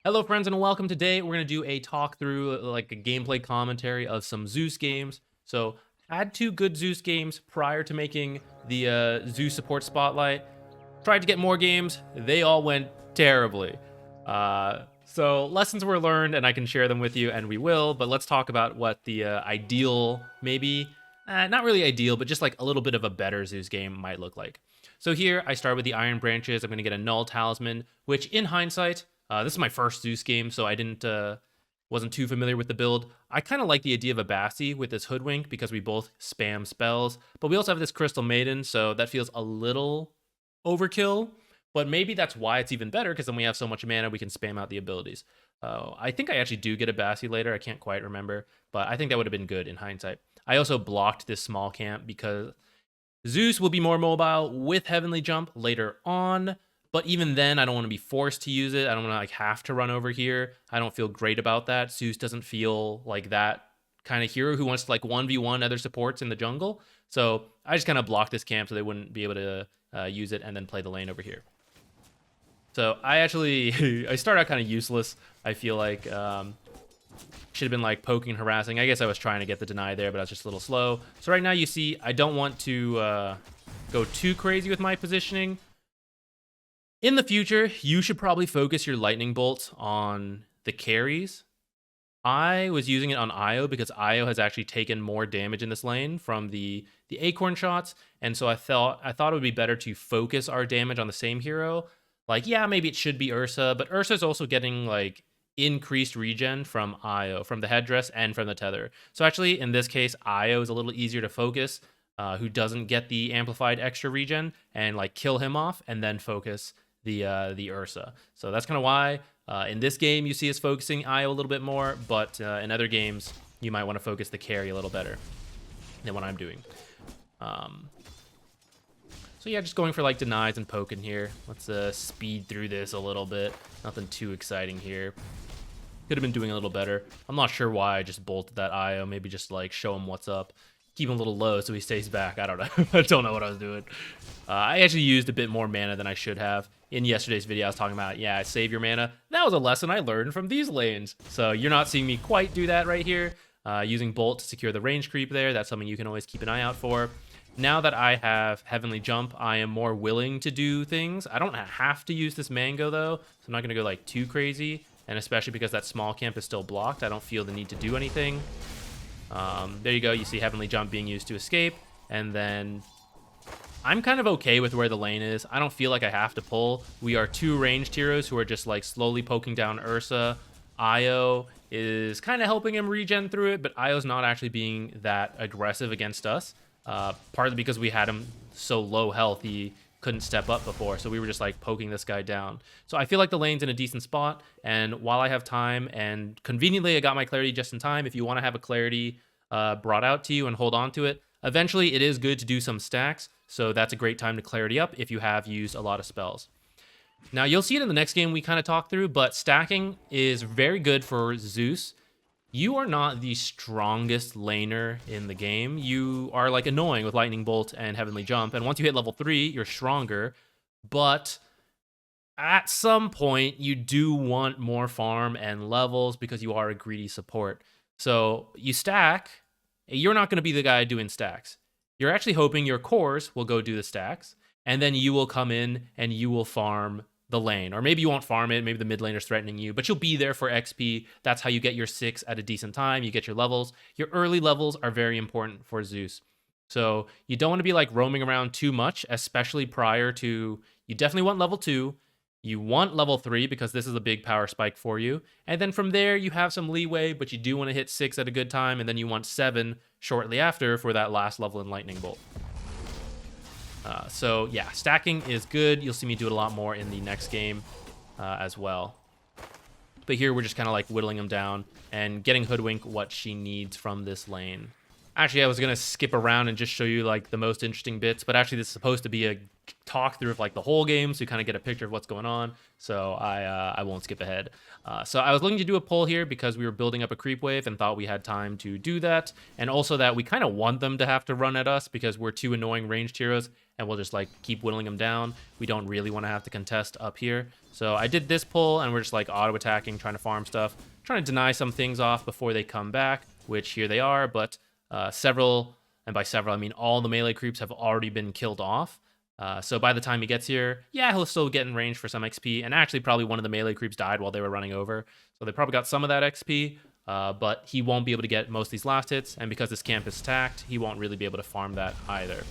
Hello friends and welcome. Today we're going to do a talk through like a gameplay commentary of some Zeus games. So had two good Zeus games prior to making the Zeus support spotlight. Tried to get more games. They all went terribly. So lessons were learned and I can share them with you and we will, but let's talk about what the ideal, maybe, not really ideal, but just like a little bit of a better Zeus game might look like. So here I start with the Iron Branches. I'm going to get a Null Talisman, which in hindsight, this is my first Zeus game, so I wasn't too familiar with the build. I kind of like the idea of a Bassi with this Hoodwink because we both spam spells, but we also have this Crystal Maiden, so that feels a little overkill. But maybe that's why it's even better because then we have so much mana we can spam out the abilities. I think I actually do get a Bassi later. I can't quite remember, but I think that would have been good in hindsight. I also blocked this small camp because Zeus will be more mobile with Heavenly Jump later on. But even then, I don't want to be forced to use it. I don't want to like have to run over here. I don't feel great about that. Zeus doesn't feel like that kind of hero who wants to like 1v1 other supports in the jungle. So I just kind of blocked this camp so they wouldn't be able to use it and then play the lane over here. So I actually, I start out kind of useless. I feel like should have been like poking and harassing. I guess I was trying to get the deny there, but I was just a little slow. So right now you see I don't want to go too crazy with my positioning. In the future, you should probably focus your lightning bolts on the carries. I was using it on Io because Io has actually taken more damage in this lane from the acorn shots, and so I thought it would be better to focus our damage on the same hero. Like, yeah, maybe it should be Ursa, but Ursa's also getting like increased regen from Io, from the headdress and from the tether. So actually, in this case, Io is a little easier to focus, who doesn't get the amplified extra regen, and like kill him off and then focus the Ursa. So that's kind of why in this game you see us focusing Io a little bit more, but in other games you might want to focus the carry a little better than what I'm doing. So yeah, just going for like denies and poking here. Let's speed through this a little bit. Nothing too exciting here. Could have been doing a little better. I'm not sure why I just bolted that Io. Maybe just like show him what's up. Keep him a little low so he stays back. I don't know. I don't know what I was doing. I actually used a bit more mana than I should have. In yesterday's video, I was talking about, yeah, save your mana. That was a lesson I learned from these lanes. So you're not seeing me quite do that right here. Using Bolt to secure the range creep there. That's something you can always keep an eye out for. Now that I have Heavenly Jump, I am more willing to do things. I don't have to use this Mango, though, so I'm not going to go like too crazy. And especially because that small camp is still blocked, I don't feel the need to do anything. There you go. You see Heavenly Jump being used to escape. And then I'm kind of okay with where the lane is. I don't feel like I have to pull. We are two ranged heroes who are just like slowly poking down Ursa. Io is kind of helping him regen through it, but Io's not actually being that aggressive against us. Partly because we had him so low health, he couldn't step up before, so we were just like poking this guy down. So I feel like the lane's in a decent spot, and while I have time, and conveniently I got my clarity just in time, if you want to have a clarity brought out to you and hold on to it, eventually it is good to do some stacks, so that's a great time to clarity up if you have used a lot of spells. Now you'll see it in the next game we kind of talk through, but stacking is very good for Zeus. You are not the strongest laner in the game. You are like annoying with Lightning Bolt and Heavenly Jump, and once you hit level 3, you're stronger, but at some point you do want more farm and levels because you are a greedy support. So you stack, you're not going to be the guy doing stacks. You're actually hoping your cores will go do the stacks, and then you will come in and you will farm the lane. Or maybe you won't farm it, maybe the mid laner's threatening you, but you'll be there for XP. That's how you get your 6 at a decent time. You get your levels. Your early levels are very important for Zeus. So you don't want to be like roaming around too much, especially prior to, you definitely want level 2. You want level 3 because this is a big power spike for you. And then from there, you have some leeway, but you do want to hit 6 at a good time, and then you want 7 shortly after for that last level in Lightning Bolt. So yeah, stacking is good. You'll see me do it a lot more in the next game as well. But here we're just kind of like whittling them down and getting Hoodwink what she needs from this lane. Actually, I was gonna skip around and just show you like the most interesting bits, but actually this is supposed to be a talk through of like the whole game, so you kind of get a picture of what's going on. So I won't skip ahead. So I was looking to do a poll here because we were building up a creep wave and thought we had time to do that, and also that we kind of want them to have to run at us because we're two annoying ranged heroes, and we'll just like keep whittling them down. We don't really want to have to contest up here. So I did this poll, and we're just like auto attacking, trying to farm stuff, trying to deny some things off before they come back, which here they are, but several, and by several I mean all the melee creeps have already been killed off. So by the time he gets here, yeah, he'll still get in range for some XP, and actually probably one of the melee creeps died while they were running over, so they probably got some of that XP, but he won't be able to get most of these last hits, and because this camp is stacked, he won't really be able to farm that either.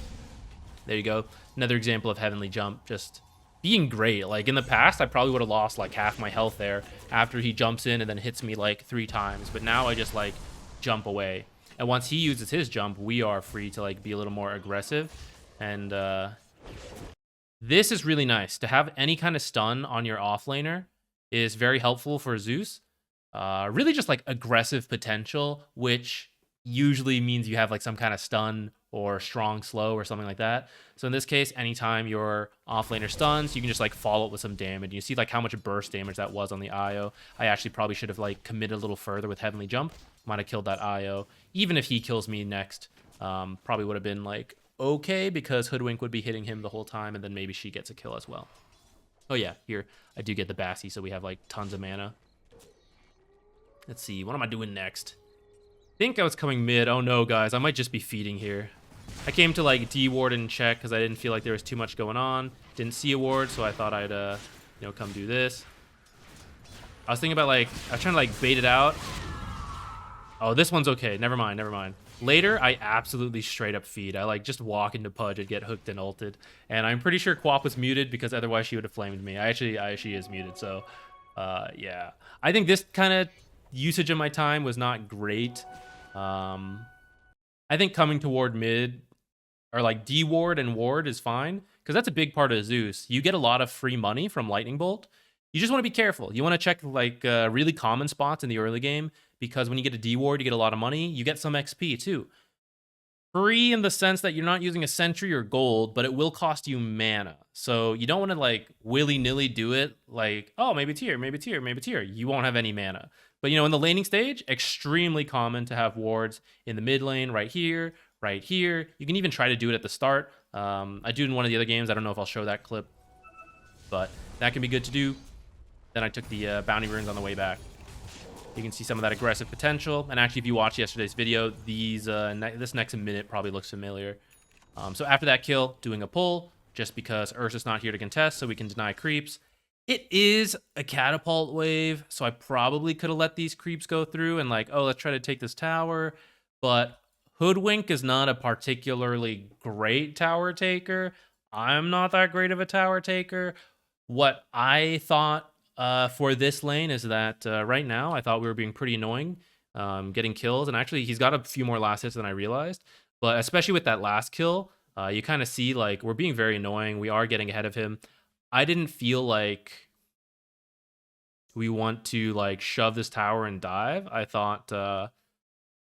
There you go. Another example of Heavenly Jump just being great. Like in the past, I probably would have lost like half my health there after he jumps in and then hits me like 3 times, but now I just like jump away. And once he uses his jump, we are free to like be a little more aggressive. And this is really nice. To have any kind of stun on your offlaner is very helpful for Zeus. Really just like aggressive potential, which usually means you have like some kind of stun or strong slow or something like that. So in this case, anytime your offlaner stuns, you can just like follow it with some damage. You see like how much burst damage that was on the IO. I actually probably should have like committed a little further with Heavenly Jump. Might have killed that IO. Even if he kills me next, probably would have been like okay, because Hoodwink would be hitting him the whole time, and then maybe she gets a kill as well. Oh yeah, here I do get the Bassy, so we have like tons of mana. Let's see, what am I doing next? I think I was coming mid. Oh no, guys, I might just be feeding here. I came to like D-ward and check because I didn't feel like there was too much going on. Didn't see a ward, so I thought I'd you know, come do this. I was thinking about like, I was trying to like bait it out. Oh, this one's okay. Never mind, never mind. Later, I absolutely straight up feed. I like just walk into Pudge and get hooked and ulted. And I'm pretty sure Quap was muted because otherwise she would have flamed me. I actually is muted, so yeah. I think this kind of usage of my time was not great. I think coming toward mid, or like D-ward and ward is fine, because that's a big part of Zeus. You get a lot of free money from Lightning Bolt. You just want to be careful. You want to check like really common spots in the early game, because when you get a D-ward, you get a lot of money. You get some XP too. Free in the sense that you're not using a sentry or gold, but it will cost you mana. So you don't want to like willy-nilly do it like, oh, maybe it's here, maybe it's here, maybe it's here. You won't have any mana. But, you know, in the laning stage, extremely common to have wards in the mid lane, right here, right here. You can even try to do it at the start. I do in one of the other games. I don't know if I'll show that clip, but that can be good to do. Then I took the bounty runes on the way back. You can see some of that aggressive potential. And actually, if you watch yesterday's video, these this next minute probably looks familiar. So after that kill, doing a pull, just because Ursa's not here to contest, so we can deny creeps. It is a catapult wave, so I probably could have let these creeps go through and like, oh, let's try to take this tower. But Hoodwink is not a particularly great tower taker. I'm not that great of a tower taker. What I thought for this lane is that right now I thought we were being pretty annoying, getting kills. And actually, he's got a few more last hits than I realized. But especially with that last kill, you kind of see like we're being very annoying. We are getting ahead of him. I didn't feel like we want to like shove this tower and dive. I thought,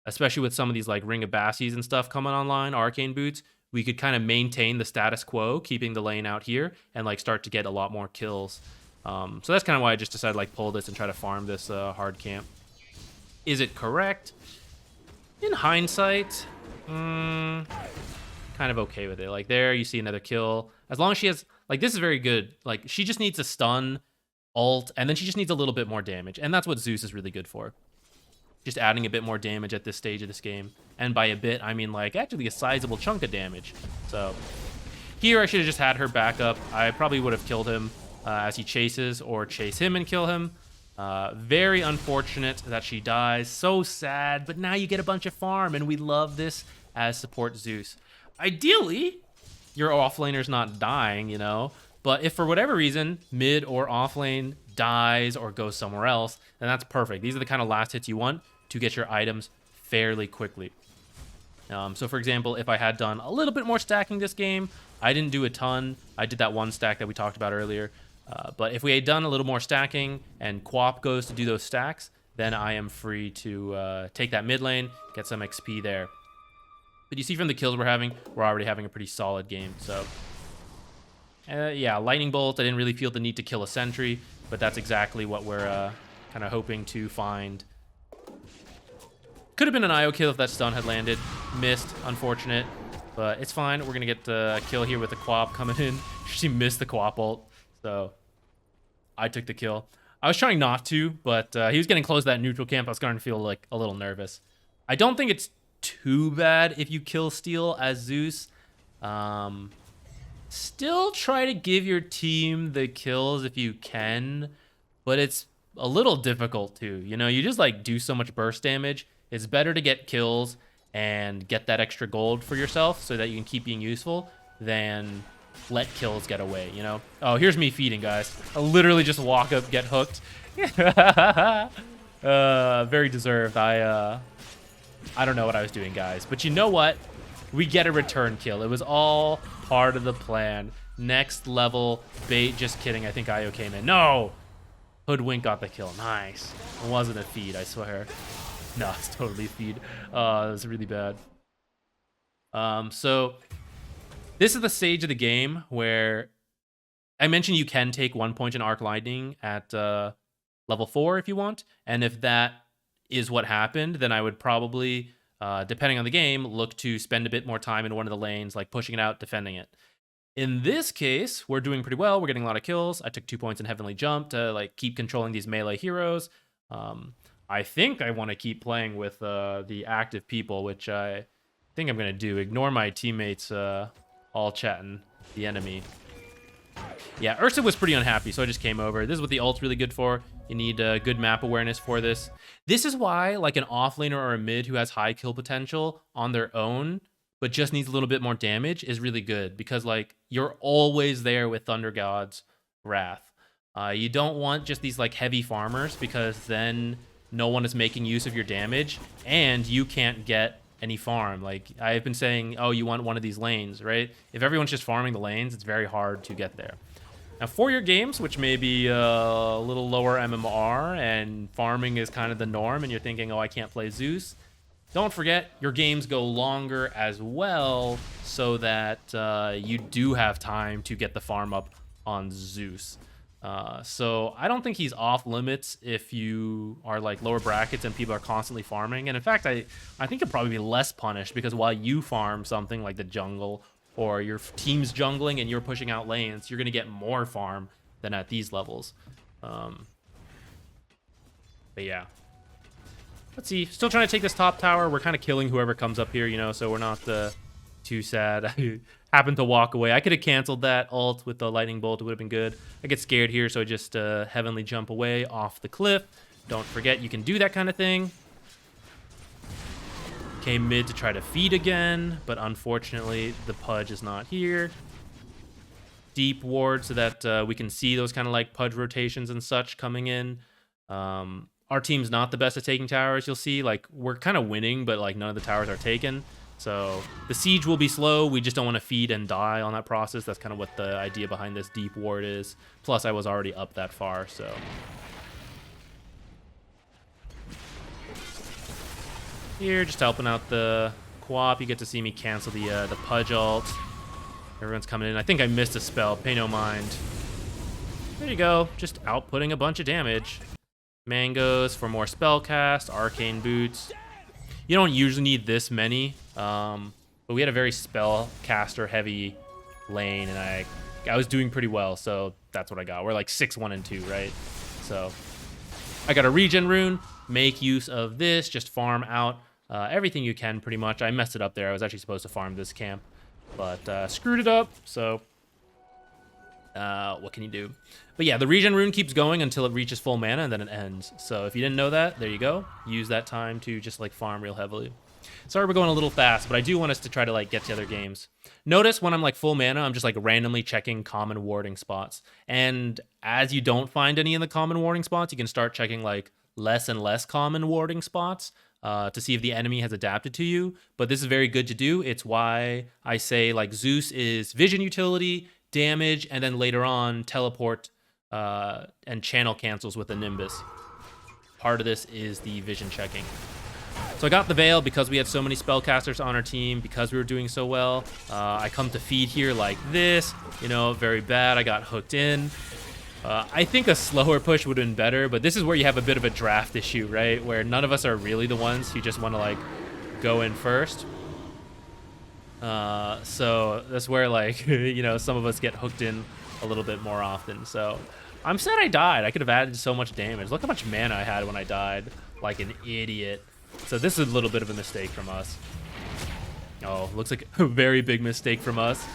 especially with some of these like Ring of Bassies and stuff coming online, Arcane Boots, we could kind of maintain the status quo, keeping the lane out here, and like start to get a lot more kills. So that's kind of why I just decided like pull this and try to farm this hard camp. Is it correct? In hindsight, kind of okay with it. Like there, you see another kill. As long as she has, like, this is very good. Like, she just needs a stun, ult, and then she just needs a little bit more damage. And that's what Zeus is really good for. Just adding a bit more damage at this stage of this game. And by a bit, I mean, like, actually a sizable chunk of damage. So, here I should have just had her back up. I probably would have killed him as he chases, or chase him and kill him. Very unfortunate that she dies. So sad, but now you get a bunch of farm, and we love this as support Zeus. Ideally, your offlaner's not dying, you know, but if for whatever reason mid or offlane dies or goes somewhere else, then that's perfect. These are the kind of last hits you want to get your items fairly quickly. So for example, if I had done a little bit more stacking this game, I didn't do a ton. I did that one stack that we talked about earlier. But if we had done a little more stacking and Quap goes to do those stacks, then I am free to take that mid lane, get some XP there. But you see from the kills we're already having a pretty solid game. So, yeah, Lightning Bolt, I didn't really feel the need to kill a sentry, but that's exactly what we're kind of hoping to find. Could have been an IO kill if that stun had landed. Missed, unfortunate, but it's fine. We're going to get a kill here with the Quap coming in. She missed the Quap ult, so I took the kill. I was trying not to, but he was getting close to that neutral camp. I was starting to feel like a little nervous. I don't think it's too bad if you kill steal as Zeus. Still try to give your team the kills if you can, but it's a little difficult too. You know, you just like do so much burst damage. It's better to get kills and get that extra gold for yourself so that you can keep being useful than let kills get away, you know? Oh, here's me feeding, guys. I literally just walk up, get hooked. Very deserved. I don't know what I was doing, guys. But you know what? We get a return kill. It was all part of the plan. Next level bait. Just kidding. I think Io came in. No! Hoodwink got the kill. Nice. It wasn't a feed, I swear. No, it's totally a feed. That was really bad. So this is the stage of the game where I mentioned you can take 1 point in Arc Lightning at level 4 if you want. And if that is what happened, then I would probably, depending on the game, look to spend a bit more time in one of the lanes, like pushing it out, defending it. In this case, we're doing pretty well. We're getting a lot of kills. I took 2 points in Heavenly Jump to like keep controlling these melee heroes. I think I want to keep playing with the active people, which I think I'm going to do. Ignore my teammates all chatting the enemy. Yeah, Ursa was pretty unhappy, so I just came over. This is what the ult's really good for. You need good map awareness for this. This is why like an offlaner or a mid who has high kill potential on their own, but just needs a little bit more damage is really good, because like you're always there with Thunder God's Wrath. You don't want just these like heavy farmers, because then no one is making use of your damage and you can't get any farm. Like I've been saying, oh, you want one of these lanes, right? If everyone's just farming the lanes, it's very hard to get there. Now for your games, which may be a little lower MMR and farming is kind of the norm, and you're thinking, oh, I can't play Zeus, don't forget your games go longer as well, so that you do have time to get the farm up on Zeus. So I don't think he's off limits if you are like lower brackets and people are constantly farming. And in fact, I think he'll probably be less punished, because while you farm something like the jungle or your team's jungling and you're pushing out lanes, you're going to get more farm than at these levels. But yeah. Let's see. Still trying to take this top tower. We're kind of killing whoever comes up here, you know, so we're not too sad. I happened to walk away. I could have canceled that ult with the lightning bolt. It would have been good. I get scared here, so I just heavenly jump away off the cliff. Don't forget, you can do that kind of thing. Came mid to try to feed again, but unfortunately, the Pudge is not here. Deep ward so that we can see those kind of like Pudge rotations and such coming in. Our team's not the best at taking towers, you'll see. Like, we're kind of winning, but like none of the towers are taken. So the siege will be slow. We just don't want to feed and die on that process. That's kind of what the idea behind this deep ward is. Plus, I was already up that far, so. Here, just helping out the Quap. You get to see me cancel the Pudge ult. Everyone's coming in. I think I missed a spell. Pay no mind. There you go. Just outputting a bunch of damage. Mangoes for more spell cast. Arcane boots. You don't usually need this many, but we had a very spell caster heavy lane, and I was doing pretty well, so that's what I got. We're like 6-1 and 2, right? So I got a regen rune. Make use of this. Just farm out everything you can, pretty much. I messed it up there. I was actually supposed to farm this camp, but screwed it up. So what can you do? But yeah, the regen rune keeps going until it reaches full mana, and then it ends. So if you didn't know that, there you go. Use that time to just like farm real heavily. Sorry we're going a little fast, but I do want us to try to like get to other games. Notice when I'm like full mana, I'm just like randomly checking common warding spots. And as you don't find any in the common warding spots, you can start checking like less and less common warding spots to see if the enemy has adapted to you. But this is very good to do. It's why I say like Zeus is vision utility, damage, and then later on teleport and channel cancels with the Nimbus. Part of this is the vision checking. So I got the Veil because we had so many spellcasters on our team, because we were doing so well. I come to feed here like this, you know, very bad. I got hooked in. I think a slower push would have been better, but this is where you have a bit of a draft issue, right? Where none of us are really the ones who just want to like go in first. So that's where like, you know, some of us get hooked in a little bit more often. So I'm sad I died. I could have added so much damage. Look how much mana I had when I died, like an idiot. So this is a little bit of a mistake from us. Oh, looks like a very big mistake from us.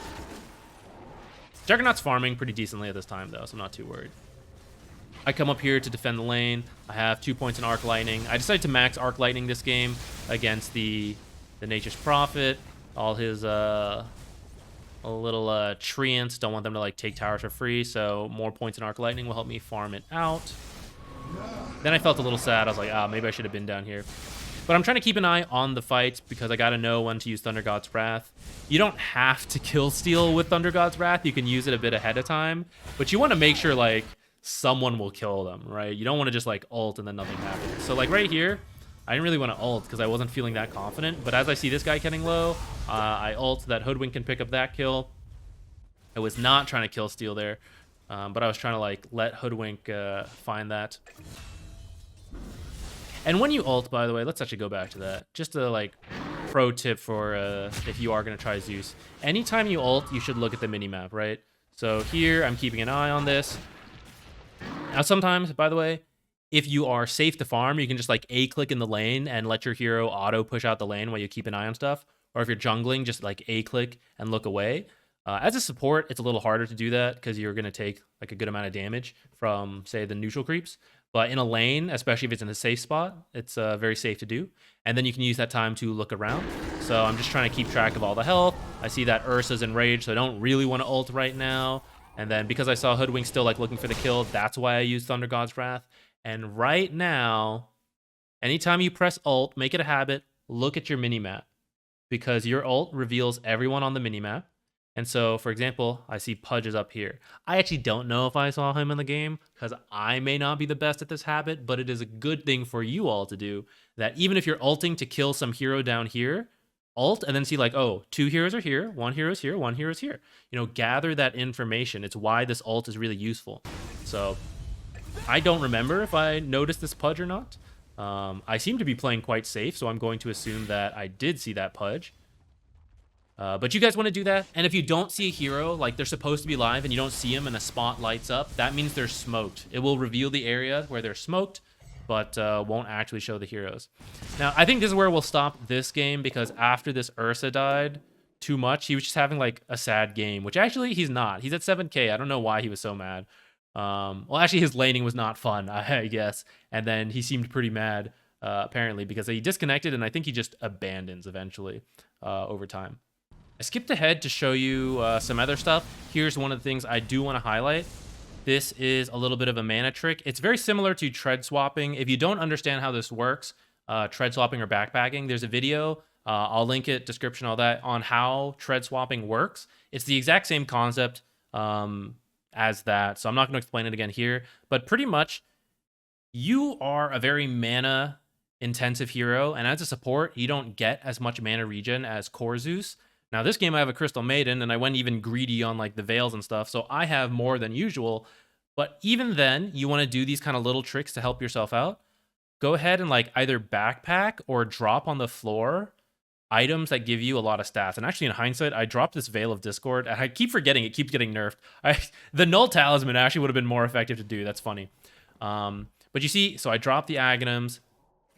Juggernaut's farming pretty decently at this time, though, so I'm not too worried. I come up here to defend the lane. I have 2 points in Arc Lightning. I decided to max Arc Lightning this game against the Nature's Prophet. All his little treants. Don't want them to like take towers for free, so more points in Arc Lightning will help me farm it out. Then I felt a little sad. I was like, maybe I should have been down here. But I'm trying to keep an eye on the fights because I got to know when to use Thunder God's Wrath. You don't have to kill steal with Thunder God's Wrath. You can use it a bit ahead of time. But you want to make sure, like, someone will kill them, right? You don't want to just, like, ult and then nothing happens. So, like, right here, I didn't really want to ult because I wasn't feeling that confident. But as I see this guy getting low, I ult so that Hoodwink can pick up that kill. I was not trying to kill steal there. But I was trying to, like, let Hoodwink find that. And when you ult, by the way, let's actually go back to that. Just a like pro tip for if you are going to try Zeus. Anytime you ult, you should look at the minimap, right? So here, I'm keeping an eye on this. Now, sometimes, by the way, if you are safe to farm, you can just like A-click in the lane and let your hero auto push out the lane while you keep an eye on stuff. Or if you're jungling, just like A-click and look away. As a support, it's a little harder to do that because you're going to take like a good amount of damage from, say, the neutral creeps. But in a lane, especially if it's in a safe spot, it's very safe to do. And then you can use that time to look around. So I'm just trying to keep track of all the health. I see that Ursa's enraged, so I don't really want to ult right now. And then because I saw Hoodwink still like looking for the kill, that's why I used Thunder God's Wrath. And right now, anytime you press ult, make it a habit, look at your minimap. Because your ult reveals everyone on the minimap. And so, for example, I see Pudge is up here. I actually don't know if I saw him in the game because I may not be the best at this habit, but it is a good thing for you all to do that even if you're ulting to kill some hero down here, ult and then see like, oh, 2 heroes are here, 1 hero's here, 1 hero's here. You know, gather that information. It's why this ult is really useful. So I don't remember if I noticed this Pudge or not. I seem to be playing quite safe, so I'm going to assume that I did see that Pudge. But you guys want to do that, and if you don't see a hero, like they're supposed to be live and you don't see them and a spot lights up, that means they're smoked. It will reveal the area where they're smoked, but won't actually show the heroes. Now, I think this is where we'll stop this game because after this Ursa died too much, he was just having like a sad game, which actually he's not. He's at 7K. I don't know why he was so mad. Well, actually, his laning was not fun, I guess, and then he seemed pretty mad, apparently, because he disconnected, and I think he just abandons eventually over time. I skipped ahead to show you some other stuff. Here's one of the things I do want to highlight. This is a little bit of a mana trick. It's very similar to tread swapping. If you don't understand how this works, tread swapping or backpacking, there's a video, I'll link it, description, all that, on how tread swapping works. It's the exact same concept as that, so I'm not going to explain it again here. But pretty much, you are a very mana intensive hero, and as a support, you don't get as much mana regen as core Zeus. Now, this game I have a Crystal Maiden, and I went even greedy on like the Veils and stuff, so I have more than usual. But even then, you want to do these kind of little tricks to help yourself out. Go ahead and like either backpack or drop on the floor items that give you a lot of stats. And actually, in hindsight, I dropped this Veil of Discord, and I keep forgetting it keeps getting nerfed. The Null Talisman actually would have been more effective to do. That's funny. But you see, so I drop the Aghanims,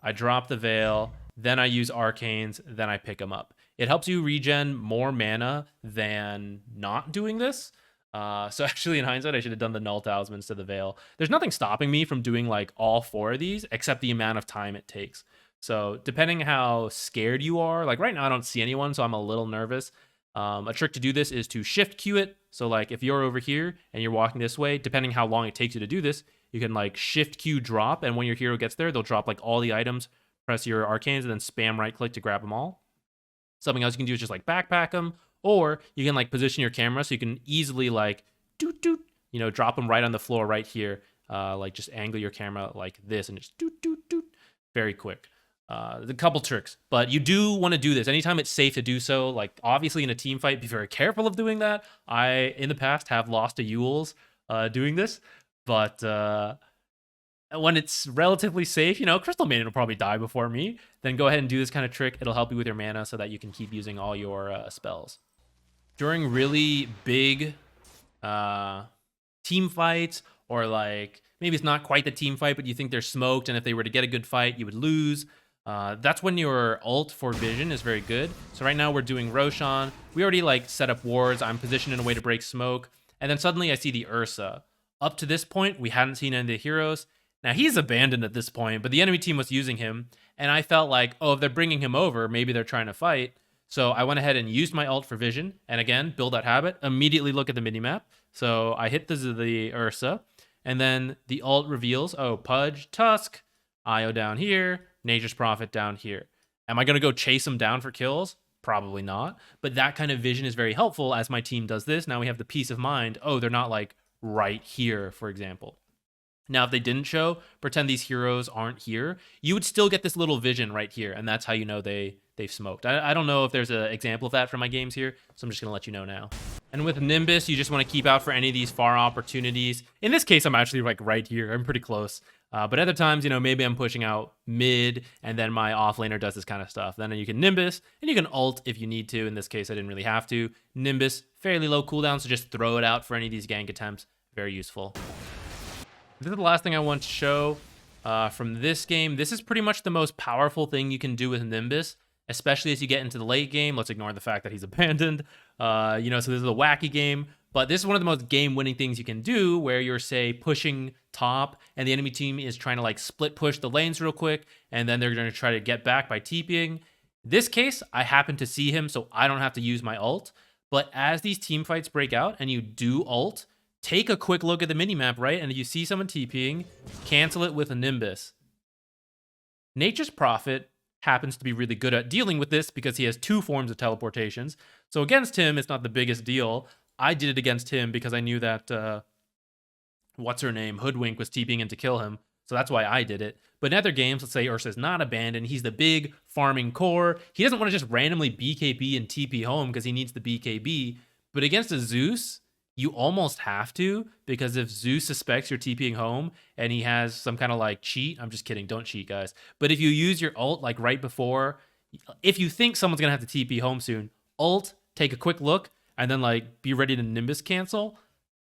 I drop the Veil, then I use Arcanes, then I pick them up. It helps you regen more mana than not doing this. So actually, in hindsight, I should have done the Null Talisman instead of the Veil. There's nothing stopping me from doing like all 4 of these, except the amount of time it takes. So depending how scared you are, like right now I don't see anyone, so I'm a little nervous. A trick to do this is to shift queue it. So like if you're over here and you're walking this way, depending how long it takes you to do this, you can like shift queue drop, and when your hero gets there, they'll drop like all the items, press your arcanes, and then spam right click to grab them all. Something else you can do is just like backpack them, or you can like position your camera so you can easily like doot doot, you know, drop them right on the floor right here. Like just angle your camera like this and just doot doot doot, very quick. A couple tricks, but you do want to do this anytime it's safe to do so. Like obviously in a team fight, be very careful of doing that. I in the past have lost to Yules doing this, but when it's relatively safe, you know, Crystal Maiden will probably die before me. Then go ahead and do this kind of trick. It'll help you with your mana so that you can keep using all your spells. During really big team fights, or like maybe it's not quite the team fight, but you think they're smoked, and if they were to get a good fight, you would lose. That's when your ult for vision is very good. So right now we're doing Roshan. We already like set up wards. I'm positioned in a way to break smoke. And then suddenly I see the Ursa. Up to this point, we hadn't seen any of the heroes. Now he's abandoned at this point, but the enemy team was using him. And I felt like, oh, if they're bringing him over, maybe they're trying to fight. So I went ahead and used my ult for vision. And again, build that habit. Immediately look at the minimap. So I hit the Ursa. And then the ult reveals, oh, Pudge, Tusk, Io down here, Nature's Prophet down here. Am I going to go chase him down for kills? Probably not. But that kind of vision is very helpful as my team does this. Now we have the peace of mind. Oh, they're not like right here, for example. Now, if they didn't show, pretend these heroes aren't here, you would still get this little vision right here, and that's how you know they've smoked. I don't know if there's an example of that from my games here, so I'm just going to let you know now. And with Nimbus, you just want to keep out for any of these far opportunities. In this case, I'm actually like right here. I'm pretty close. But other times, you know, maybe I'm pushing out mid, and then my offlaner does this kind of stuff. Then you can Nimbus, and you can ult if you need to. In this case, I didn't really have to. Nimbus, fairly low cooldown, so just throw it out for any of these gank attempts. Very useful. This is the last thing I want to show from this game. This is pretty much the most powerful thing you can do with Nimbus, especially as you get into the late game. Let's ignore the fact that he's abandoned. You know, so this is a wacky game, but this is one of the most game-winning things you can do, where you're, say, pushing top, and the enemy team is trying to like split push the lanes real quick, and then they're going to try to get back by TPing. This case, I happen to see him, so I don't have to use my ult. But as these team fights break out and you do ult, take a quick look at the minimap, right? And if you see someone TPing, cancel it with a Nimbus. Nature's Prophet happens to be really good at dealing with this because he has 2 forms of teleportations. So against him, it's not the biggest deal. I did it against him because I knew that, what's-her-name, Hoodwink was TPing in to kill him. So that's why I did it. But in other games, let's say Ursa's not abandoned. He's the big farming core. He doesn't want to just randomly BKB and TP home because he needs the BKB. But against a Zeus, you almost have to, because if Zeus suspects you're TPing home and he has some kind of like cheat, I'm just kidding, don't cheat, guys. But if you use your ult like right before, if you think someone's going to have to TP home soon, ult, take a quick look, and then like be ready to Nimbus cancel,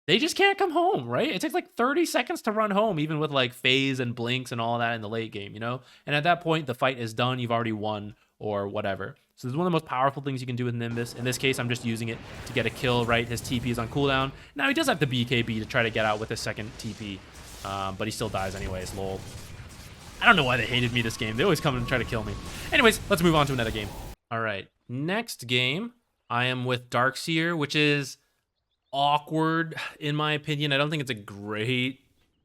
they just can't come home, right? It takes like 30 seconds to run home, even with like phase and blinks and all that in the late game, you know? And at that point, the fight is done, you've already won or whatever. So this is one of the most powerful things you can do with Nimbus. In this case, I'm just using it to get a kill, right? His TP is on cooldown. Now he does have the BKB to try to get out with his second TP, but he still dies anyways, lol. I don't know why they hated me this game. They always come and try to kill me. Anyways, let's move on to another game. All right, next game, I am with Darkseer, which is awkward in my opinion. I don't think it's a great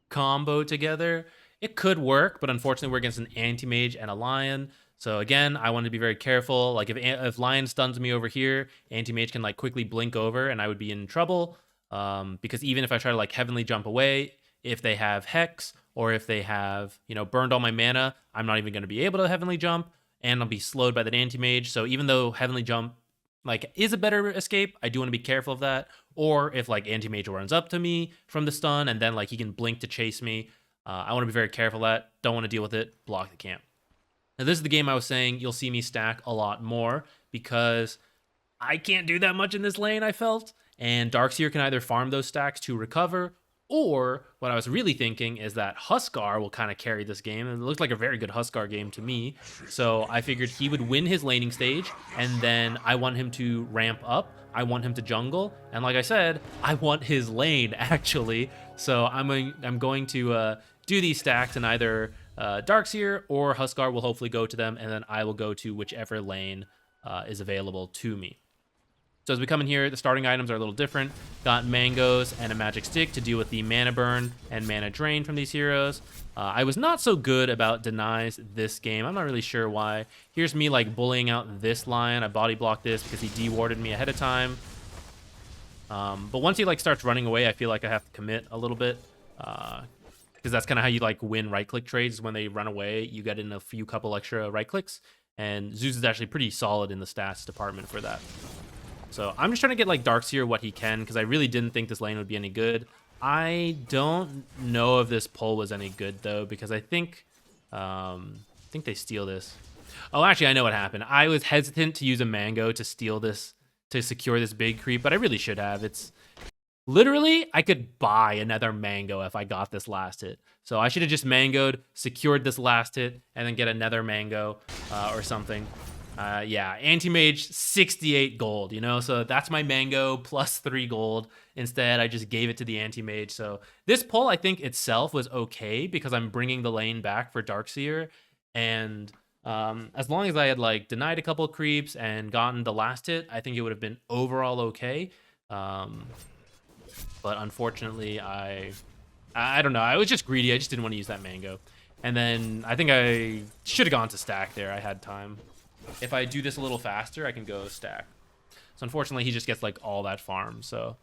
combo together. It could work, but unfortunately we're against an anti-mage and a lion. So again, I want to be very careful. Like if lion stuns me over here, anti-mage can like quickly blink over and I would be in trouble. Because even if I try to like heavenly jump away, if they have hex or if they have, you know, burned all my mana, I'm not even going to be able to heavenly jump and I'll be slowed by that anti-mage. So even though heavenly jump like is a better escape, I do want to be careful of that. Or if like anti-mage runs up to me from the stun and then like he can blink to chase me, I want to be very careful of that. Don't want to deal with it. Block the camp. Now, this is the game I was saying you'll see me stack a lot more because I can't do that much in this lane, I felt. And Darkseer can either farm those stacks to recover, or what I was really thinking is that Huskar will kind of carry this game. And it looked like a very good Huskar game to me. So I figured he would win his laning stage, and then I want him to ramp up. I want him to jungle. And like I said, I want his lane, actually. So I'm going to do these stacks, and either Darkseer or Huskar will hopefully go to them, and then I will go to whichever lane is available to me. So as we come in here, the starting items are a little different. Got mangoes and a magic stick to deal with the mana burn and mana drain from these heroes. I was not so good about denies this game. I'm not really sure why. Here's me like bullying out this lion. I body blocked this because he de-warded me ahead of time. But once he like starts running away, I feel like I have to commit a little bit. Because because that's kind of how you like win right click trades. When they run away, you get in a few couple extra right clicks, and Zeus is actually pretty solid in the stats department for that. So I'm just trying to get like Darkseer what he can, because I really didn't think this lane would be any good. I don't know if this pull was any good though, because I think they steal this. Oh, actually, I know what happened. I was hesitant to use a mango to steal this, to secure this big creep, but I really should have. It's literally, I could buy another mango if I got this last hit. So I should have just mangoed, secured this last hit, and then get another mango or something. Yeah, anti-mage, 68 gold, you know? So that's my mango plus 3 gold. Instead, I just gave it to the anti-mage. So this pull, I think itself was okay because I'm bringing the lane back for Darkseer. And as long as I had like denied a couple creeps and gotten the last hit, I think it would have been overall okay. But unfortunately, I don't know. I was just greedy. I just didn't want to use that mango. And then I think I should have gone to stack there. I had time. If I do this a little faster, I can go stack. So unfortunately, he just gets like all that farm. So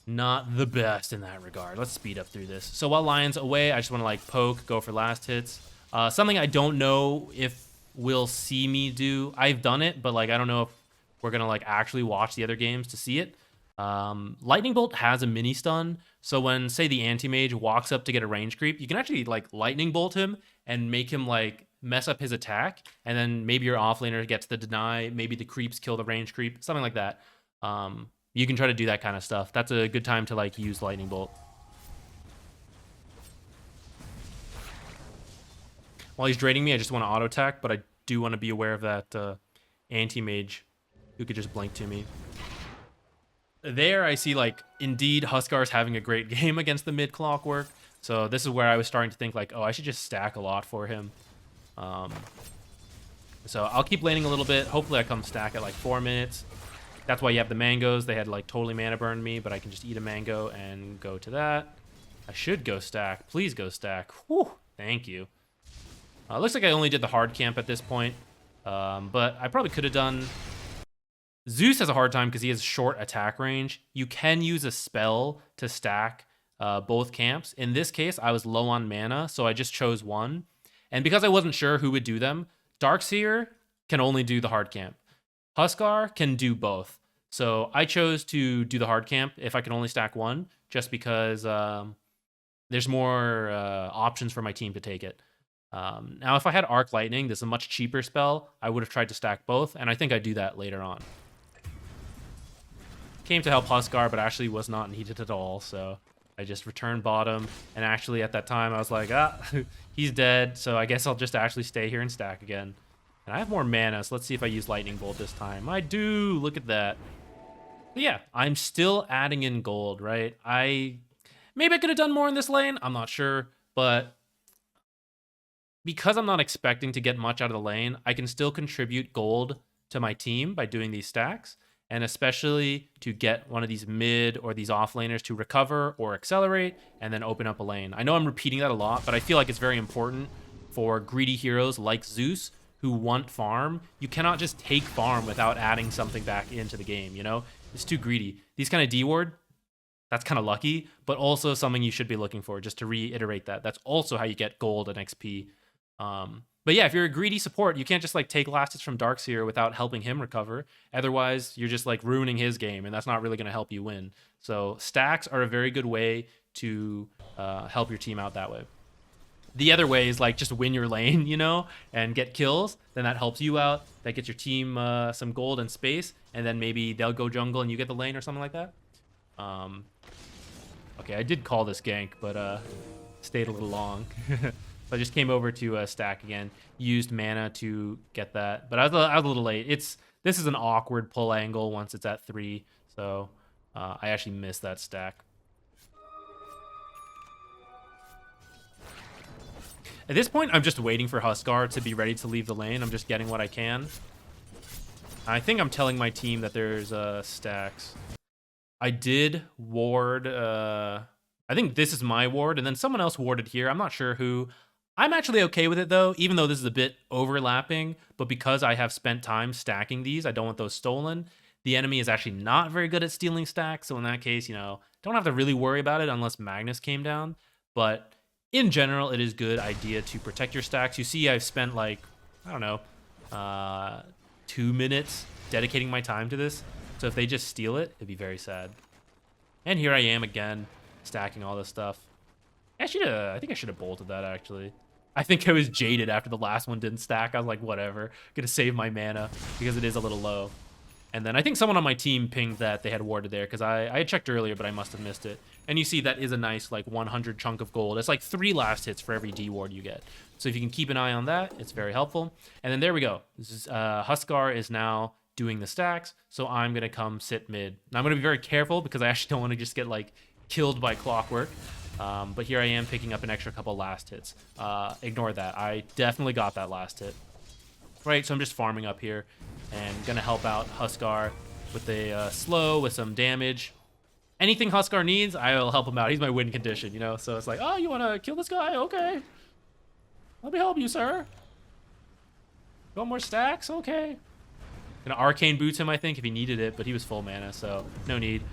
not the best in that regard. Let's speed up through this. So while Lion's away, I just want to like poke, go for last hits. Something I don't know if we'll see me do. I've done it, but like I don't know if we're gonna like actually watch the other games to see it. Lightning Bolt has a mini stun, so when say the anti-mage walks up to get a range creep, you can actually like Lightning Bolt him and make him like mess up his attack, and then maybe your offlaner gets the deny, maybe the creeps kill the range creep, something like that. You can try to do that kind of stuff. That's a good time to like use Lightning Bolt. While he's draining me, I just want to auto attack, but I do want to be aware of that anti-mage who could just blink to me. There I see like indeed Huskar's having a great game against the mid clockwork. So this is where I was starting to think like, oh, I should just stack a lot for him. So I'll keep laning a little bit. Hopefully I come stack at like 4 minutes. That's why you have the mangoes. They had like totally mana burned me, but I can just eat a mango and go to that. I should go stack. Please go stack. Whew, thank you. Looks like I only did the hard camp at this point, but I probably could have done... Zeus has a hard time because he has short attack range. You can use a spell to stack both camps. In this case, I was low on mana, so I just chose one. And because I wasn't sure who would do them, Darkseer can only do the hard camp. Huskar can do both. So I chose to do the hard camp if I can only stack one, just because there's more options for my team to take it. Now, if I had Arc Lightning, this is a much cheaper spell. I would have tried to stack both, and I think I'd do that later on. Came to help Huskar, but actually was not needed at all, so I just returned bottom. And actually, at that time, I was like, he's dead, so I guess I'll just actually stay here and stack again. And I have more mana, so let's see if I use Lightning Bolt this time. I do! Look at that. But yeah, I'm still adding in gold, right? Maybe I could have done more in this lane, I'm not sure, but because I'm not expecting to get much out of the lane, I can still contribute gold to my team by doing these stacks, and especially to get one of these mid or these offlaners to recover or accelerate and then open up a lane. I know I'm repeating that a lot, but I feel like it's very important for greedy heroes like Zeus who want farm. You cannot just take farm without adding something back into the game, you know? It's too greedy. These kind of D-ward, that's kind of lucky, but also something you should be looking for, just to reiterate that. That's also how you get gold and XP. But yeah, if you're a greedy support, you can't just like take last hits from Darkseer without helping him recover. Otherwise, you're just like ruining his game, and that's not really going to help you win. So stacks are a very good way to help your team out that way. The other way is like just win your lane, you know, and get kills. Then that helps you out. That gets your team some gold and space, and then maybe they'll go jungle and you get the lane or something like that. Okay, I did call this gank, but stayed a little long. So I just came over to stack again, used mana to get that, but I was a little late. This is an awkward pull angle once it's at 3, so I actually missed that stack. At this point, I'm just waiting for Huskar to be ready to leave the lane. I'm just getting what I can. I think I'm telling my team that there's stacks. I did ward, I think this is my ward, and then someone else warded here. I'm not sure who. I'm actually okay with it, though, even though this is a bit overlapping. But because I have spent time stacking these, I don't want those stolen. The enemy is actually not very good at stealing stacks, so in that case, you know, don't have to really worry about it unless Magnus came down. But in general, it is good idea to protect your stacks. You see, I've spent like, I don't know, 2 minutes dedicating my time to this. So if they just steal it, it'd be very sad. And here I am again, stacking all this stuff. I think I should have bolted that, actually. I think I was jaded after the last one didn't stack. I was like, whatever. Gonna save my mana because it is a little low. And then I think someone on my team pinged that they had warded there because I had checked earlier, but I must have missed it. And you see that is a nice like 100 chunk of gold. It's like 3 last hits for every D ward you get. So if you can keep an eye on that, it's very helpful. And then there we go. This is, Huskar is now doing the stacks, so I'm going to come sit mid. Now I'm going to be very careful because I actually don't want to just get like killed by clockwork. But here I am picking up an extra couple last hits. Ignore that. I definitely got that last hit. Right, so I'm just farming up here and going to help out Huskar with a slow, with some damage. Anything Huskar needs, I will help him out. He's my win condition, you know? So it's like, oh, you want to kill this guy? Okay. Let me help you, sir. You want more stacks? Okay. Gonna arcane boots him, I think, if he needed it, but he was full mana, so no need.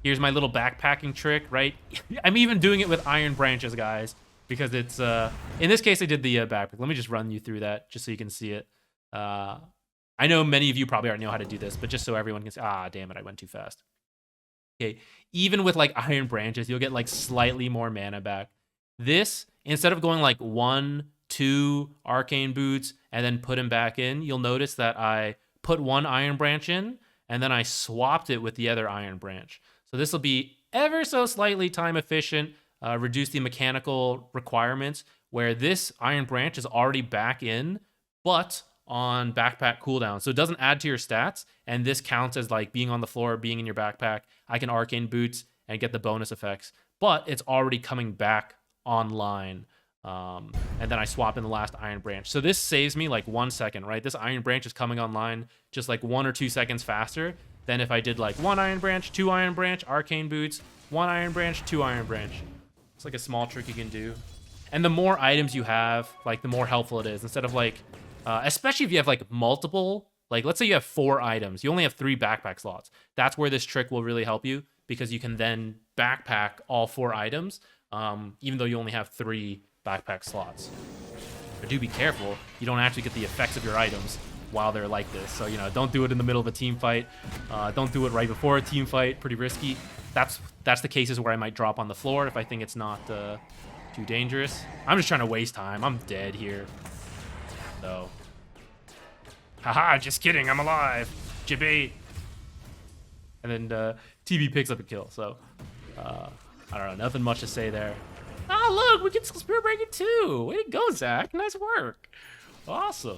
Here's my little backpacking trick, right? I'm even doing it with iron branches, guys, because it's, in this case, I did the backpack. Let me just run you through that, just so you can see it. I know many of you probably already know how to do this, but just so everyone can see, ah, damn it, I went too fast. Okay, even with like iron branches, you'll get like slightly more mana back. This, instead of going like 1, 2 arcane boots and then put him back in, you'll notice that I put 1 iron branch in and then I swapped it with the other iron branch. So this will be ever so slightly time efficient, reduce the mechanical requirements, where this iron branch is already back in, but on backpack cooldown. So it doesn't add to your stats, and this counts as like being on the floor, being in your backpack. I can arcane boots and get the bonus effects, but it's already coming back online. And then I swap in the last iron branch. So this saves me like 1 second, right? This iron branch is coming online just like 1 or 2 seconds faster than if I did like 1 iron branch, 2 iron branch, arcane boots, 1 iron branch, 2 iron branch. It's like a small trick you can do. And the more items you have, like the more helpful it is. Instead of like, especially if you have like multiple, like let's say you have 4 items, you only have 3 backpack slots. That's where this trick will really help you, because you can then backpack all 4 items, even though you only have 3 backpack slots. But do be careful, you don't actually get the effects of your items while they're like this. So, you know, don't do it in the middle of a team fight. Don't do it right before a team fight. Pretty risky. That's the cases where I might drop on the floor if I think it's not too dangerous. I'm just trying to waste time. I'm dead here. So, haha, just kidding. I'm alive. Jibby. And then TB picks up a kill. So, I don't know. Nothing much to say there. Oh, look, we can Spirit Breaker too. Way to go, Zach. Nice work. Awesome.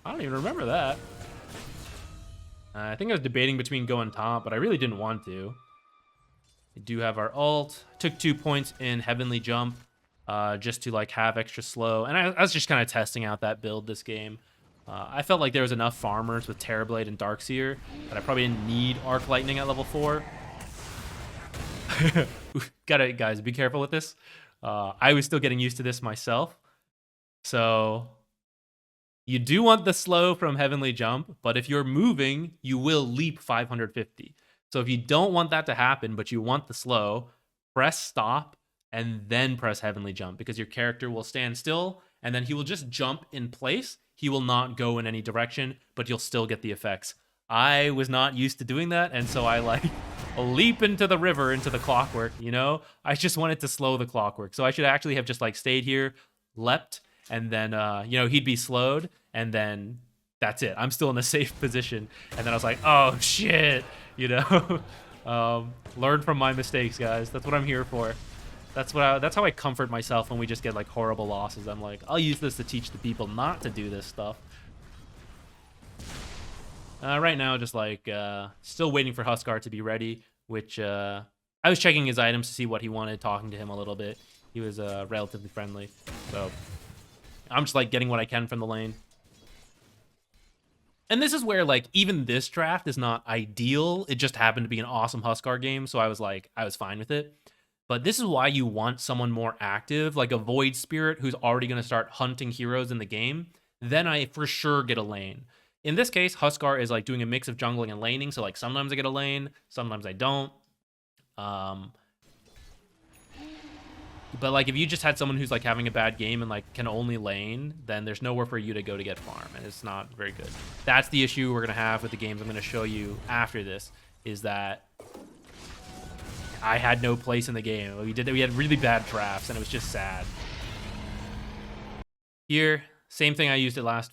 I don't even remember that. I think I was debating between going top, but I really didn't want to. We do have our ult. Took 2 points in Heavenly Jump just to like have extra slow. And I was just kind of testing out that build this game. I felt like there was enough farmers with Terrorblade and Darkseer that I probably didn't need Arc Lightning at level 4. Guys, be careful with this. I was still getting used to this myself. So you do want the slow from Heavenly Jump, but if you're moving, you will leap 550. So if you don't want that to happen, but you want the slow, press stop and then press Heavenly Jump, because your character will stand still and then he will just jump in place. He will not go in any direction, but you'll still get the effects. I was not used to doing that, and so I like leap into the river, into the clockwork, you know? I just wanted to slow the clockwork. So I should actually have just like stayed here, leapt, and then, you know, he'd be slowed, and then that's it. I'm still in a safe position. And then I was like, oh, shit, you know? Learn from my mistakes, guys. That's what I'm here for. That's how I comfort myself when we just get like horrible losses. I'm like, I'll use this to teach the people not to do this stuff. Right now, just like still waiting for Huskar to be ready, which I was checking his items to see what he wanted, talking to him a little bit. He was relatively friendly. So I'm just like getting what I can from the lane. And this is where like even this draft is not ideal. It just happened to be an awesome Huskar game, so I was fine with it. But this is why you want someone more active, like a Void Spirit who's already going to start hunting heroes in the game. Then I for sure get a lane. In this case, Huskar is like doing a mix of jungling and laning. So like sometimes I get a lane, sometimes I don't. But like if you just had someone who's like having a bad game and like can only lane, then there's nowhere for you to go to get farm, and it's not very good. That's the issue we're gonna have with the games I'm gonna show you after this, is that I had no place in the game. We had really bad drafts, and it was just sad. Here, same thing I used it last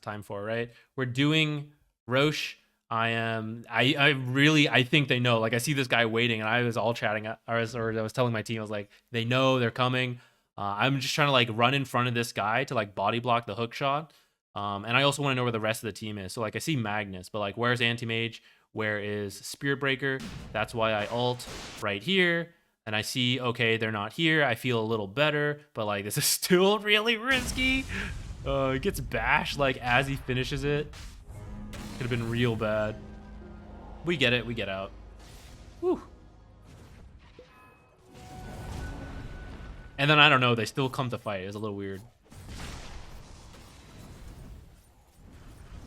time for, right? We're doing Roche. I think they know. Like I see this guy waiting, and I was all chatting. I was telling my team, I was like, they know they're coming. I'm just trying to like run in front of this guy to like body block the hook shot. And I also want to know where the rest of the team is. So like I see Magnus, but like where's Anti-Mage? Where is Spirit Breaker? That's why I ult right here. And I see, okay, they're not here. I feel a little better, but like this is still really risky. It gets bashed like as he finishes it. Could have been real bad. We get it. We get out. Whew. And then I don't know. They still come to fight. It's a little weird.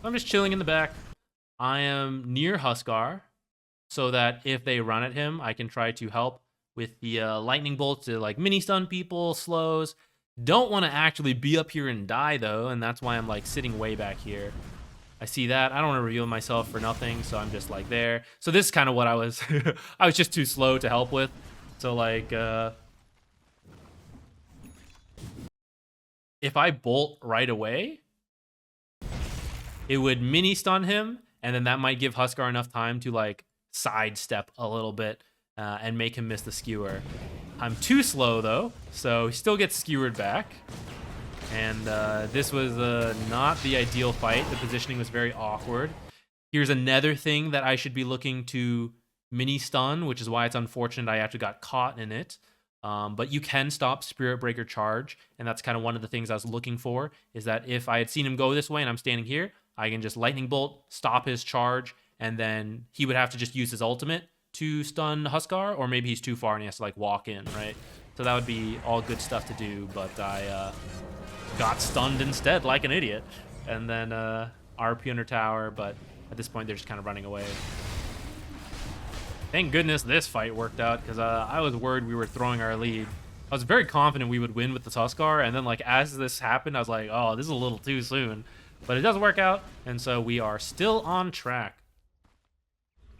I'm just chilling in the back. I am near Huskar, so that if they run at him, I can try to help with the lightning bolts to like mini stun people, slows. Don't want to actually be up here and die though, and that's why I'm like sitting way back here. I see that. I don't want to reveal myself for nothing, so I'm just like there. So this is kind of what I was I was just too slow to help with. So like if I bolt right away, it would mini stun him, and then that might give Huskar enough time to like sidestep a little bit and make him miss the skewer. I'm too slow though, so he still gets skewered back. And this was not the ideal fight. The positioning was very awkward. Here's another thing that I should be looking to mini stun, which is why it's unfortunate I actually got caught in it. But you can stop Spirit Breaker charge, and that's kind of one of the things I was looking for, is that if I had seen him go this way and I'm standing here, I can just Lightning Bolt, stop his charge, and then he would have to just use his ultimate to stun Huskar, or maybe he's too far and he has to like walk in, right? So that would be all good stuff to do, but I got stunned instead like an idiot. And then RP under tower, but at this point they're just kind of running away. Thank goodness this fight worked out, because I was worried we were throwing our lead. I was very confident we would win with the Huskar, and then like as this happened, I was like, oh, this is a little too soon. But it does work out, and so we are still on track.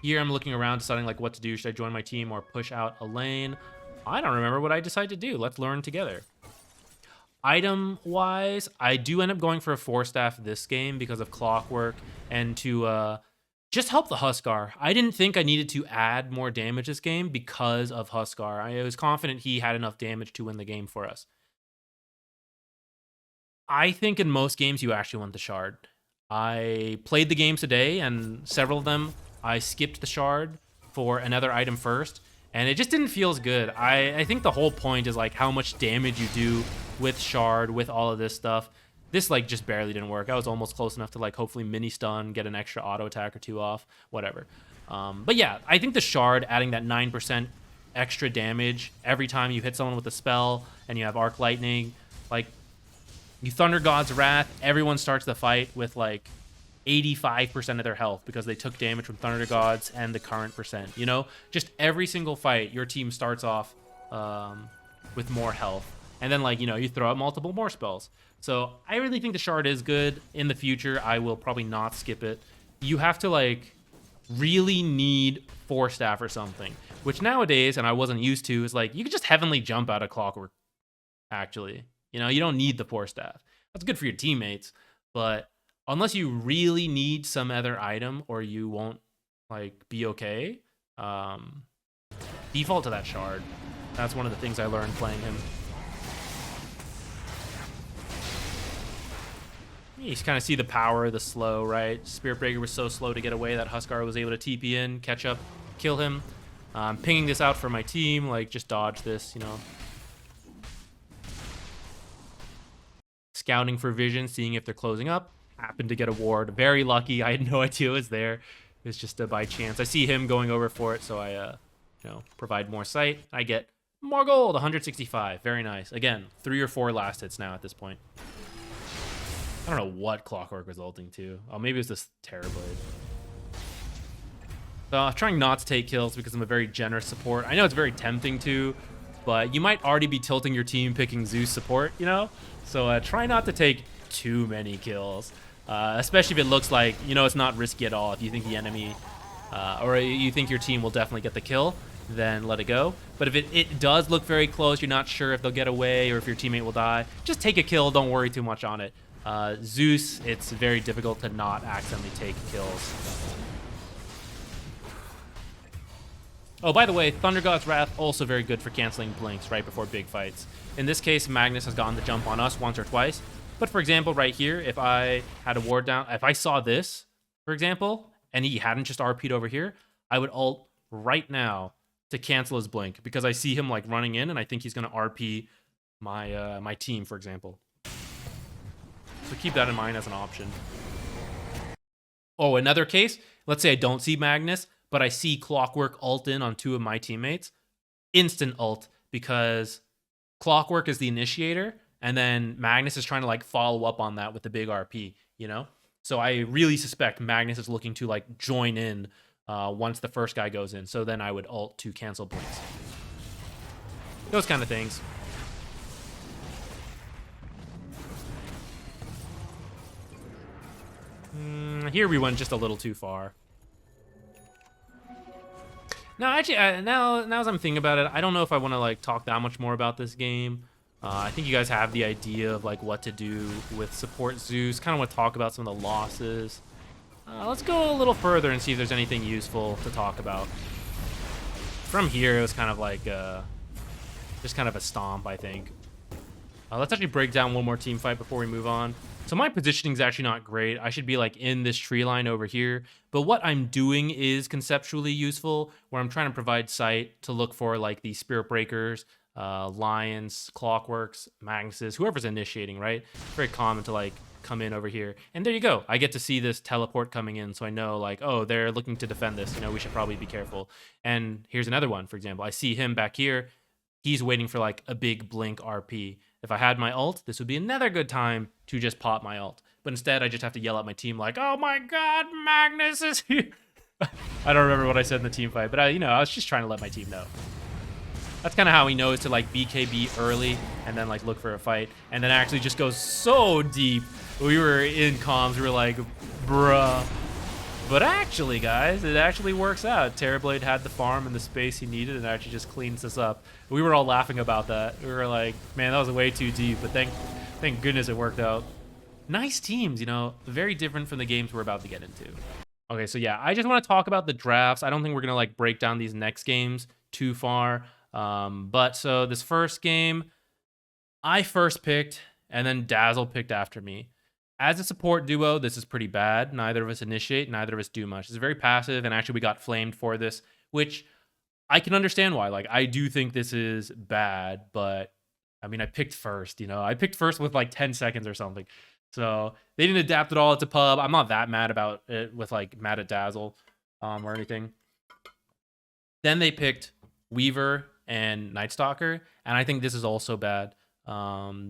Here I'm looking around, deciding like what to do. Should I join my team or push out a lane? I don't remember what I decided to do. Let's learn together. Item-wise, I do end up going for a 4-staff this game because of Clockwork and to just help the Huskar. I didn't think I needed to add more damage this game because of Huskar. I was confident he had enough damage to win the game for us. I think in most games you actually want the shard. I played the games today, and several of them I skipped the shard for another item first, and it just didn't feel as good. I think the whole point is like how much damage you do with shard, with all of this stuff. This like just barely didn't work. I was almost close enough to like hopefully mini stun, get an extra auto attack or two off, whatever. But yeah, I think the shard adding that 9% extra damage every time you hit someone with a spell and you have arc lightning, like you Thunder God's Wrath, everyone starts the fight with like 85% of their health because they took damage from Thunder Gods and the current percent. You know, just every single fight, your team starts off with more health. And then, like, you know, you throw out multiple more spells. So I really think the shard is good. In the future, I will probably not skip it. You have to, like, really need 4-staff or something. Which nowadays, and I wasn't used to, is like, you can just Heavenly Jump out of Clockwork, actually. You know, you don't need the 4-staff. That's good for your teammates. But unless you really need some other item or you won't, like, be okay, default to that shard. That's one of the things I learned playing him. You kind of see the power of the slow, right? Spirit Breaker was so slow to get away that Huskar was able to TP in, catch up, kill him. Pinging this out for my team, like, just dodge this, you know. Scouting for vision, seeing if they're closing up. Happened to get a ward. Very lucky. I had no idea it was there. It was just by chance. I see him going over for it, so I, you know, provide more sight. I get more gold, 165. Very nice. Again, 3 or 4 last hits now at this point. I don't know what Clockwork was ulting to. Oh, maybe it was this Terrorblade. So I'm trying not to take kills because I'm a very generous support. I know it's very tempting to, but you might already be tilting your team picking Zeus support, you know? So try not to take too many kills, especially if it looks like, you know, it's not risky at all. If you think the enemy, or you think your team will definitely get the kill, then let it go. But if it does look very close, you're not sure if they'll get away or if your teammate will die, just take a kill. Don't worry too much on it. Zeus, it's very difficult to not accidentally take kills. Oh, by the way, Thunder God's Wrath, also very good for canceling blinks right before big fights. In this case, Magnus has gotten the jump on us once or twice. But for example, right here, if I had a ward down, if I saw this, for example, and he hadn't just RP'd over here, I would ult right now to cancel his blink because I see him like running in and I think he's going to RP my my team, for example. So keep that in mind as an option. Oh, another case, let's say I don't see Magnus, but I see Clockwork ult in on 2 of my teammates. Instant ult, because Clockwork is the initiator, and then Magnus is trying to like follow up on that with the big RP, you know? So I really suspect Magnus is looking to like join in once the first guy goes in. So then I would ult to cancel blinks. Those kind of things. Here we went just a little too far. No, actually, now as I'm thinking about it, I don't know if I want to like talk that much more about this game. I think you guys have the idea of like what to do with support Zeus. Kind of want to talk about some of the losses. Let's go a little further and see if there's anything useful to talk about. From here, it was kind of like just kind of a stomp, I think. Let's actually break down one more team fight before we move on. So my positioning is actually not great. I should be like in this tree line over here. But what I'm doing is conceptually useful, where I'm trying to provide sight to look for like the Spirit Breakers, Lions, Clockworks, Magnuses, whoever's initiating, right? It's very common to like come in over here. And there you go. I get to see this teleport coming in, so I know like, oh, they're looking to defend this. You know, we should probably be careful. And here's another one, for example. I see him back here. He's waiting for like a big blink RP. If I had my ult, this would be another good time to just pop my ult. But instead, I just have to yell at my team like, oh my god, Magnus is here. I don't remember what I said in the team fight, but I was just trying to let my team know. That's kind of how he knows to like BKB early and then like look for a fight. And then actually just goes so deep. We were in comms, we were like, bruh. But actually, guys, it actually works out. Terrorblade had the farm and the space he needed and actually just cleans this up. We were all laughing about that. We were like, man, that was way too deep, but thank goodness it worked out. Nice teams, you know, very different from the games we're about to get into. Okay, so yeah, I just want to talk about the drafts. I don't think we're going to like break down these next games too far. But so this first game, I first picked and then Dazzle picked after me. As a support duo, this is pretty bad. Neither of us initiate, neither of us do much. It's very passive, and actually we got flamed for this, which I can understand why. Like, I do think this is bad, but I mean, I picked first, you know? I picked first with like 10 seconds or something. So they didn't adapt at all to pub. I'm not that mad about it with like mad at Dazzle or anything. Then they picked Weaver and Night Stalker, and I think this is also bad.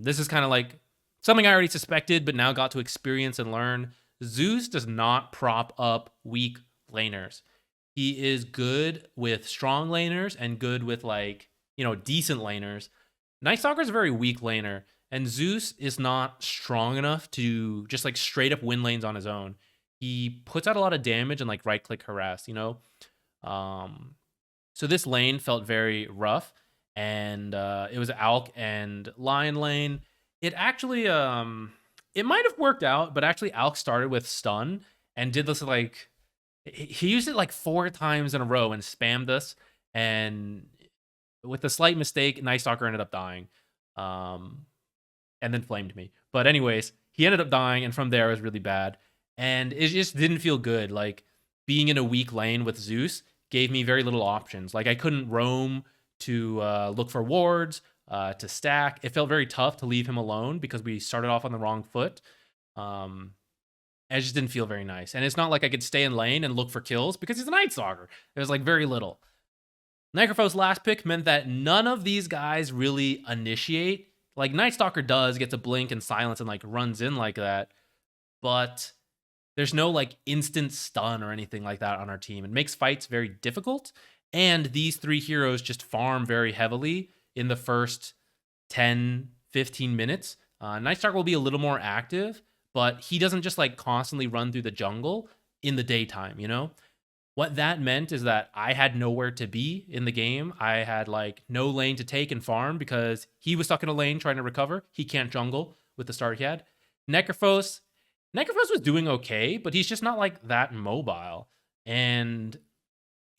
This is kind of like something I already suspected, but now got to experience and learn. Zeus does not prop up weak laners. He is good with strong laners and good with like, you know, decent laners. Night Stalker is a very weak laner, and Zeus is not strong enough to just like straight up win lanes on his own. He puts out a lot of damage and like right click harass, you know? So this lane felt very rough, and it was Alk and Lion lane. It actually, it might have worked out, but actually Alk started with stun and did this like, he used it like 4 times in a row and spammed us. And with a slight mistake, Night Stalker ended up dying, and then flamed me. But anyways, he ended up dying, and from there it was really bad. And it just didn't feel good. Like, being in a weak lane with Zeus gave me very little options. Like, I couldn't roam to look for wards, to stack. It felt very tough to leave him alone because we started off on the wrong foot. It just didn't feel very nice. And it's not like I could stay in lane and look for kills because he's a Night Stalker. There's like very little. Necrophos last pick meant that none of these guys really initiate. Like, Night Stalker does, gets a blink and silence and like runs in like that. But there's no like instant stun or anything like that on our team. It makes fights very difficult. And these 3 heroes just farm very heavily, in the first 10, 15 minutes. Nightstalker will be a little more active, but he doesn't just like constantly run through the jungle in the daytime, you know? What that meant is that I had nowhere to be in the game. I had like no lane to take and farm because he was stuck in a lane trying to recover. He can't jungle with the start he had. Necrophos was doing okay, but he's just not like that mobile and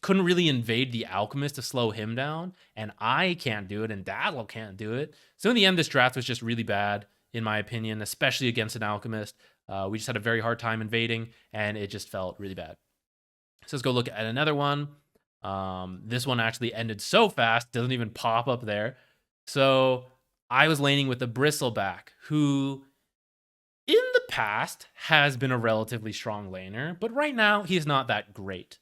couldn't really invade the Alchemist to slow him down. And I can't do it, and Dazzle can't do it. So in the end, this draft was just really bad, in my opinion, especially against an Alchemist. We just had a very hard time invading, and it just felt really bad. So let's go look at another one. This one actually ended so fast, doesn't even pop up there. So I was laning with the Bristleback, who in the past has been a relatively strong laner, but right now he's not that great.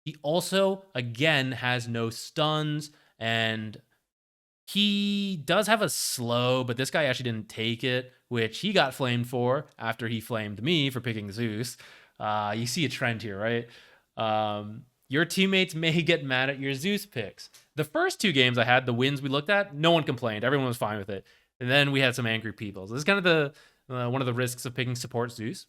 He also, again, has no stuns, and he does have a slow, but this guy actually didn't take it, which he got flamed for after he flamed me for picking Zeus. You see a trend here, right? Your teammates may get mad at your Zeus picks. The first 2 games I had, the wins we looked at, no one complained. Everyone was fine with it. And then we had some angry people. So this is kind of the one of the risks of picking support Zeus.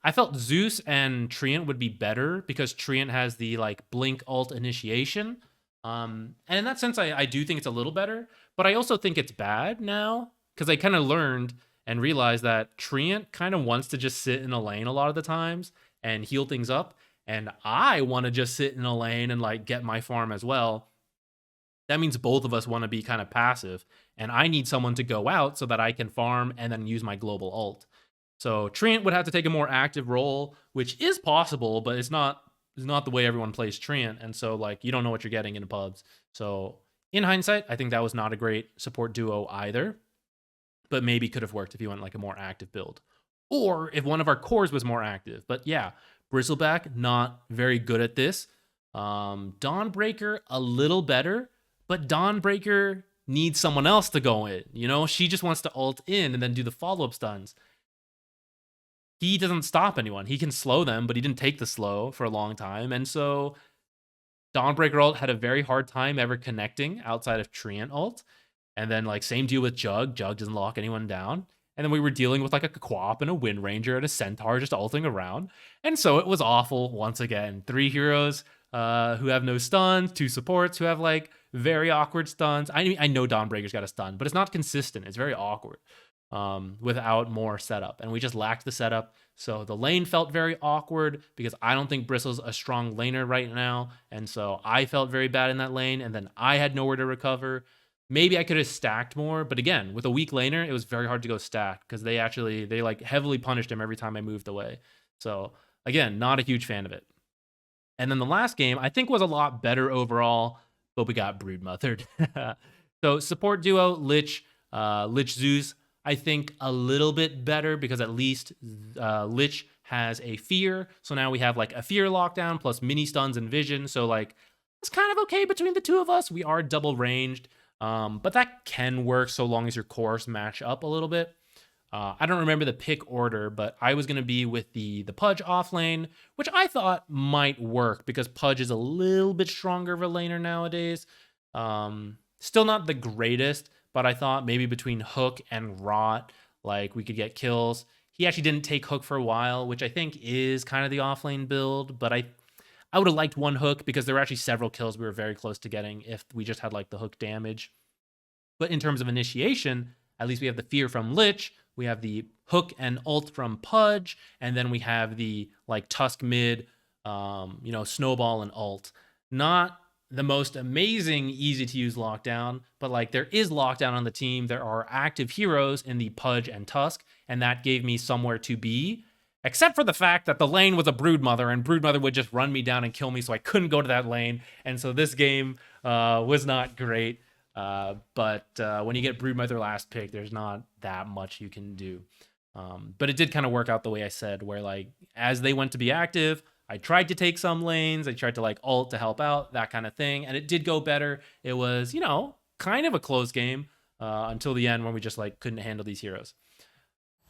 I felt Zeus and Treant would be better because Treant has the like blink ult initiation. And in that sense, I do think it's a little better, but I also think it's bad now because I kind of learned and realized that Treant kind of wants to just sit in a lane a lot of the times and heal things up. And I want to just sit in a lane and like get my farm as well. That means both of us want to be kind of passive, and I need someone to go out so that I can farm and then use my global ult. So Treant would have to take a more active role, which is possible, but it's not the way everyone plays Treant, and so like you don't know what you're getting in pubs. So in hindsight, I think that was not a great support duo either, but maybe could have worked if you went like a more active build, or if one of our cores was more active. But yeah, Bristleback not very good at this. Dawnbreaker a little better, but Dawnbreaker needs someone else to go in. You know, she just wants to ult in and then do the follow-up stuns. He doesn't stop anyone. He can slow them, but he didn't take the slow for a long time. And so Dawnbreaker ult had a very hard time ever connecting outside of Treant ult. And then like same deal with Jug. Jug doesn't lock anyone down. And then we were dealing with like a Quap and a Wind Ranger and a Centaur just ulting around. And so it was awful once again. 3 heroes who have no stuns, 2 supports who have like very awkward stuns. I know Dawnbreaker's got a stun, but it's not consistent. It's very awkward without more setup. And we just lacked the setup. So the lane felt very awkward because I don't think Bristle's a strong laner right now. And so I felt very bad in that lane. And then I had nowhere to recover. Maybe I could have stacked more, but again, with a weak laner, it was very hard to go stack because they like heavily punished him every time I moved away. So again, not a huge fan of it. And then the last game I think was a lot better overall, but we got brood mothered. So support duo Lich Zeus, I think a little bit better because at least Lich has a fear. So now we have like a fear lockdown plus mini stuns and vision. So like it's kind of okay between the 2 of us. We are double ranged. But that can work so long as your cores match up a little bit. I don't remember the pick order, but I was going to be with the Pudge off lane, which I thought might work because Pudge is a little bit stronger of a laner nowadays. Still not the greatest, but I thought maybe between Hook and Rot, like we could get kills. He actually didn't take Hook for a while, which I think is kind of the off lane build, but I would have liked 1 Hook because there were actually several kills we were very close to getting if we just had like the Hook damage. But in terms of initiation, at least we have the fear from Lich, we have the Hook and ult from Pudge, and then we have the like Tusk mid, snowball and ult. Not the most amazing, easy to use lockdown, but like there is lockdown on the team. There are active heroes in the Pudge and Tusk, and that gave me somewhere to be. Except for the fact that the lane was a Broodmother, and Broodmother would just run me down and kill me, so I couldn't go to that lane. And so this game was not great. But when you get Broodmother last pick, there's not that much you can do. But it did kind of work out the way I said, where like as they went to be active, I tried to take some lanes. I tried to like ult to help out, that kind of thing. And it did go better. It was, kind of a close game until the end when we just like couldn't handle these heroes.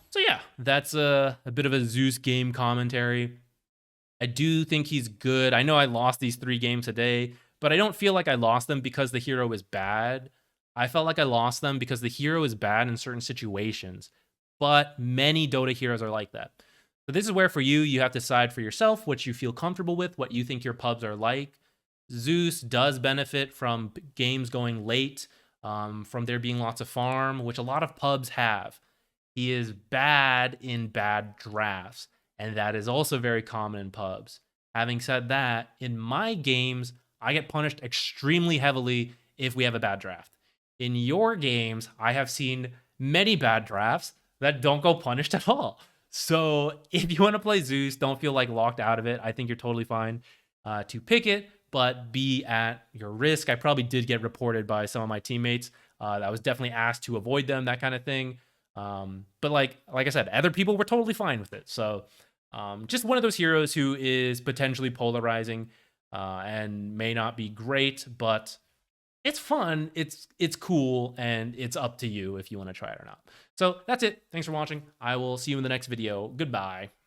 So yeah, that's a bit of a Zeus game commentary. I do think he's good. I know I lost these 3 games today, but I don't feel like I lost them because the hero is bad. I felt like I lost them because the hero is bad in certain situations, but many Dota heroes are like that. So this is where for you, you have to decide for yourself what you feel comfortable with, what you think your pubs are like. Zeus does benefit from games going late, from there being lots of farm, which a lot of pubs have. He is bad in bad drafts, and that is also very common in pubs. Having said that, in my games, I get punished extremely heavily if we have a bad draft. In your games, I have seen many bad drafts that don't go punished at all. So if you want to play Zeus, don't feel like locked out of it. I think you're totally fine to pick it, but be at your risk. I probably did get reported by some of my teammates. I was definitely asked to avoid them, that kind of thing. But like I said, other people were totally fine with it. So just one of those heroes who is potentially polarizing and may not be great, but it's fun, it's cool, and it's up to you if you want to try it or not. So that's it. Thanks for watching. I will see you in the next video. Goodbye.